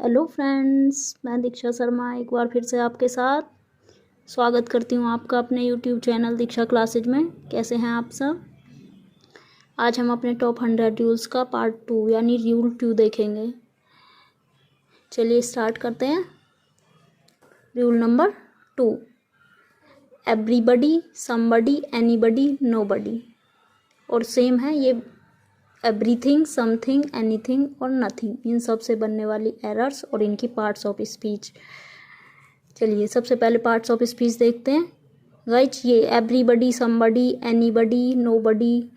Hello friends, मैं दीक्षा शर्मा एक बार फिर से आपके साथ स्वागत करती हूँ आपका अपने यूट्यूब चैनल दीक्षा क्लासेज में। कैसे हैं आप सब? आज हम अपने टॉप 100 रूल्स का पार्ट 2 यानी रूल 2 देखेंगे। चलिए स्टार्ट करते हैं। Rule number 2, everybody, somebody, anybody, nobody. और सेम है ये एवरीथिंग, समथिंग, एनीथिंग और नथिंग, इन सब से बनने वाली एरर्स और इनकी पार्ट्स ऑफ स्पीच। चलिए सबसे पहले पार्ट्स ऑफ स्पीच देखते हैं। गाइज, ये एवरीबडी, समबडी, एनीबडी, नोबडी,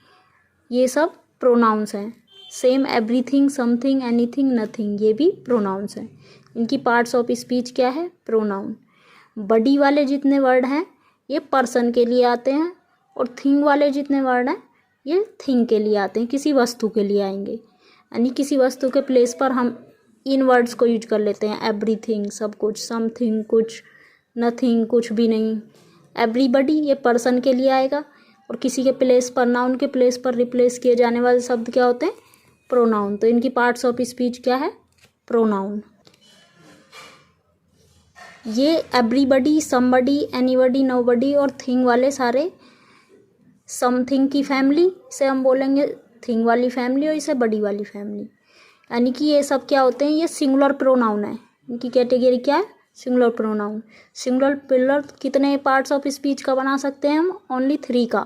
ये सब प्रोनाउंस हैं। Same everything, something, anything, nothing, ये भी प्रोनाउंस हैं। इनकी पार्ट्स ऑफ स्पीच क्या है? प्रोनाउन। बडी वाले जितने वर्ड हैं ये पर्सन के लिए आते हैं, और थिंग वाले जितने वर्ड हैं ये थिंग के लिए आते हैं, किसी वस्तु के लिए आएंगे। यानी किसी वस्तु के प्लेस पर हम इन वर्ड्स को यूज कर लेते हैं। एवरीथिंग सब कुछ, समथिंग कुछ, नथिंग कुछ भी नहीं। एवरीबडी ये पर्सन के लिए आएगा, और किसी के प्लेस पर, नाउन के प्लेस पर रिप्लेस किए जाने वाले शब्द क्या होते हैं? प्रोनाउन। तो इनकी पार्ट्स ऑफ स्पीच क्या है? प्रोनाउन। ये एवरीबडी, समबडी, एनीबडी, नोबडी और थिंग वाले सारे समथिंग की फैमिली से हम बोलेंगे थिंग वाली फैमिली, और इसे बड़ी वाली फैमिली। यानी कि ये सब क्या होते हैं? ये सिंगुलर प्रोनाउन है। इनकी कैटेगरी क्या है? Singular pronoun. सिंगुलर प्लुरल कितने पार्ट्स ऑफ स्पीच का बना सकते हैं हम? ओनली 3 का।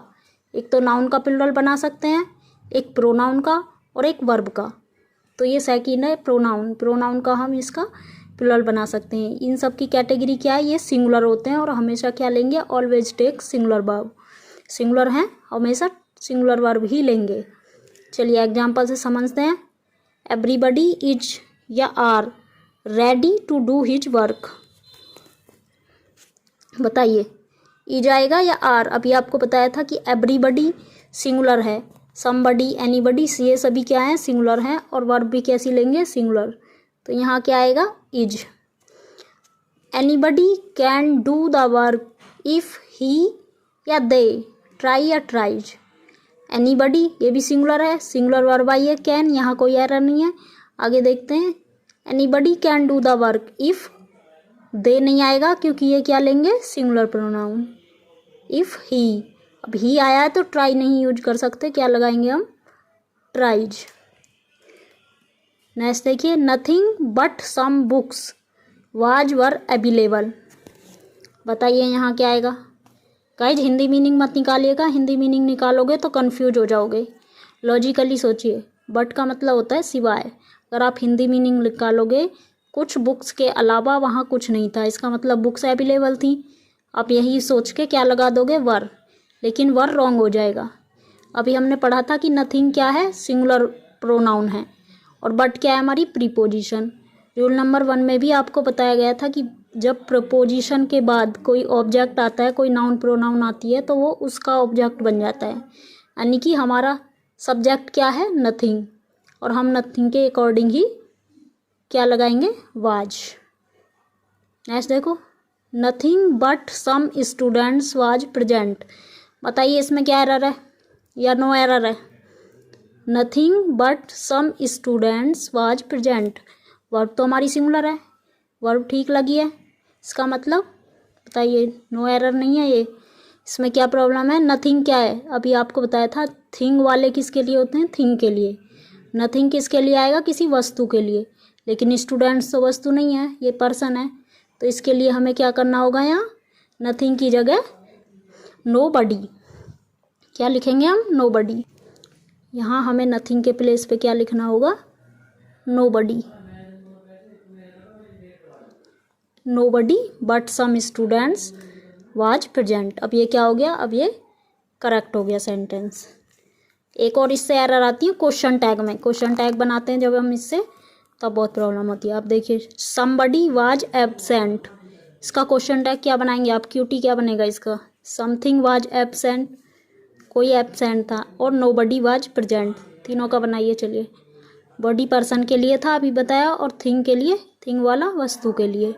एक तो नाउन का प्लुरल बना सकते हैं, एक प्रोनाउन का, और एक वर्ब का। तो ये सेकंड है प्रोनाउन। प्रोनाउन का हम इसका प्लुरल बना सकते हैं। इन सब की कैटेगरी क्या है? ये सिंगुलर होते हैं, और हमेशा क्या लेंगे? Always take singular verb. Singular हैं, हमेशा सिंगुलर वर्ब ही लेंगे। चलिए एग्जाम्पल से समझते हैं। एवरीबडी इज या are ready to do his work. बताइए, इज आएगा या आर? अभी आपको बताया था कि एवरीबडी सिंगुलर है, समबडी, एनीबडी, ये सभी क्या है? सिंगुलर हैं, और वर्ब भी कैसी लेंगे? सिंगुलर। तो यहाँ क्या आएगा? Is. Anybody can do the work if he या दे ट्राई या ट्राइज। एनीबडी ये भी सिंगुलर है, सिंगुलर वर्ब आई है कैन, यहाँ कोई एरर नहीं है। आगे देखते हैं। Anybody can do the work if, they नहीं आएगा क्योंकि ये क्या लेंगे? Singular pronoun. इफ ही, अब ही आया है तो ट्राई नहीं यूज कर सकते, क्या लगाएंगे हम? ट्राइज। नेक्स्ट देखिए। Nothing but some books was were available. बताइए यहाँ क्या आएगा? गाइज हिंदी मीनिंग मत निकालिएगा, हिंदी मीनिंग निकालोगे तो कंफ्यूज हो जाओगे। लॉजिकली सोचिए। बट का मतलब होता है सिवाय। अगर आप हिंदी मीनिंग निकालोगे, कुछ बुक्स के अलावा वहाँ कुछ नहीं था, इसका मतलब बुक्स अवेलेबल थी। आप यही सोच के क्या लगा दोगे? वर। लेकिन वर रॉन्ग हो जाएगा। अभी हमने पढ़ा था कि नथिंग क्या है? सिंगुलर प्रोनाउन है, और बट क्या है? हमारी प्रीपोजिशन। रूल नंबर 1 में भी आपको बताया गया था कि जब प्रपोजिशन के बाद कोई ऑब्जेक्ट आता है, कोई नाउन प्रोनाउन आती है, तो वो उसका ऑब्जेक्ट बन जाता है। यानी कि हमारा सब्जेक्ट क्या है? नथिंग, और हम नथिंग के अकॉर्डिंग ही क्या लगाएंगे? वाज। नेक्स्ट देखो। Nothing but some students was present. बताइए इसमें क्या एरर है या नो एरर है? Nothing but some students was present. Verb तो हमारी सिंगुलर है, वर्ब ठीक लगी है, इसका मतलब बताइए नो एरर नहीं है ये। इसमें क्या प्रॉब्लम है? नथिंग क्या है? अभी आपको बताया था थिंग वाले किसके लिए होते हैं? थिंग के लिए। नथिंग किसके लिए आएगा? किसी वस्तु के लिए। लेकिन स्टूडेंट्स तो वस्तु नहीं है, ये पर्सन है। तो इसके लिए हमें क्या करना होगा? यहाँ नथिंग की जगह नोबडी। क्या लिखेंगे हम? नोबडी। यहाँ हमें नथिंग के प्लेस पे क्या लिखना होगा? Nobody. Nobody but some students was present. अब ये क्या हो गया? अब ये करेक्ट हो गया सेंटेंस। एक और इससे एरर आती है क्वेश्चन टैग में। क्वेश्चन टैग बनाते हैं जब हम इससे, तब बहुत प्रॉब्लम होती है। आप देखिए, समबडी वाज एब्सेंट, इसका क्वेश्चन टैग क्या बनाएंगे आप? क्यूटी क्या बनेगा इसका? समथिंग वाज एब्सेंट, कोई एब्सेंट था, और नोबडी वाज प्रेजेंट, तीनों का बनाइए। चलिए, बॉडी पर्सन के लिए था अभी बताया, और थिंग के लिए, थिंग वाला वस्तु के लिए।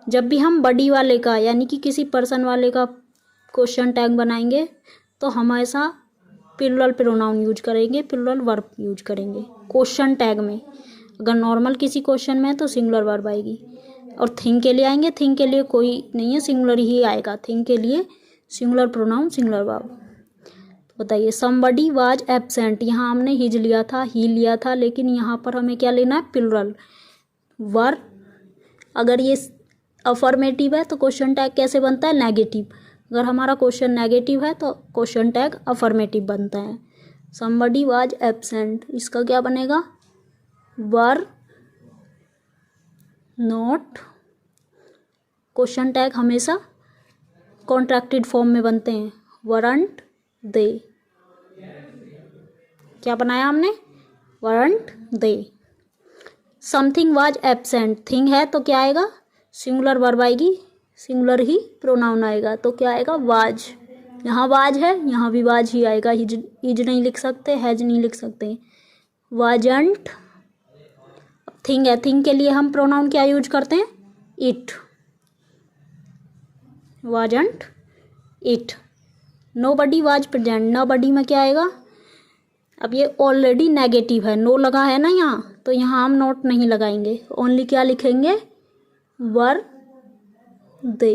जब भी हम बडी वाले का यानी कि किसी पर्सन वाले का क्वेश्चन टैग बनाएंगे तो हमेशा प्लुरल प्रोनाउन यूज करेंगे, प्लुरल वर्ब यूज करेंगे क्वेश्चन टैग में। अगर नॉर्मल किसी क्वेश्चन में है तो सिंगुलर वर्ब आएगी। और थिंग के लिए आएंगे, थिंग के लिए कोई नहीं है, सिंगुलर ही आएगा। थिंग के लिए सिंगुलर प्रोनाउन, सिंगुलर वर्ब। बताइए समबडी वाज एब्सेंट, यहाँ हमने हिज लिया था, ही लिया था, लेकिन यहाँ पर हमें क्या लेना है, प्लुरल वर। अगर ये अफर्मेटिव है तो क्वेश्चन टैग कैसे बनता है, नेगेटिव। अगर हमारा क्वेश्चन नेगेटिव है तो क्वेश्चन टैग अफर्मेटिव बनता है। समबडी वाज एब्सेंट, इसका क्या बनेगा, वर नॉट। क्वेश्चन टैग हमेशा कॉन्ट्रैक्टेड फॉर्म में बनते हैं, वरंट दे। क्या बनाया हमने, weren't they. Something was absent, thing है तो क्या आएगा, सिंगुलर वर्ब आएगी, सिंगुलर ही प्रोनाउन आएगा, तो क्या आएगा, वाज। यहाँ वाज है, यहाँ भी वाज ही आएगा, हिज नहीं लिख सकते, हैज नहीं लिख सकते, वाजंट। थिंग है, थिंग के लिए हम प्रोनाउन क्या यूज करते हैं, it, wasn't it. Nobody was present, nobody में क्या आएगा, अब ये ऑलरेडी नेगेटिव है, नो लगा है ना यहाँ, तो यहाँ हम नोट नहीं लगाएंगे, ओनली क्या लिखेंगे, वर दे।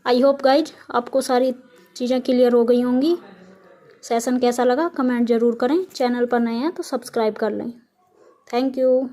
आई होप गाइज आपको सारी चीज़ें क्लियर हो गई होंगी। सेशन कैसा लगा कमेंट ज़रूर करें, चैनल पर नए हैं तो सब्सक्राइब कर लें। Thank you.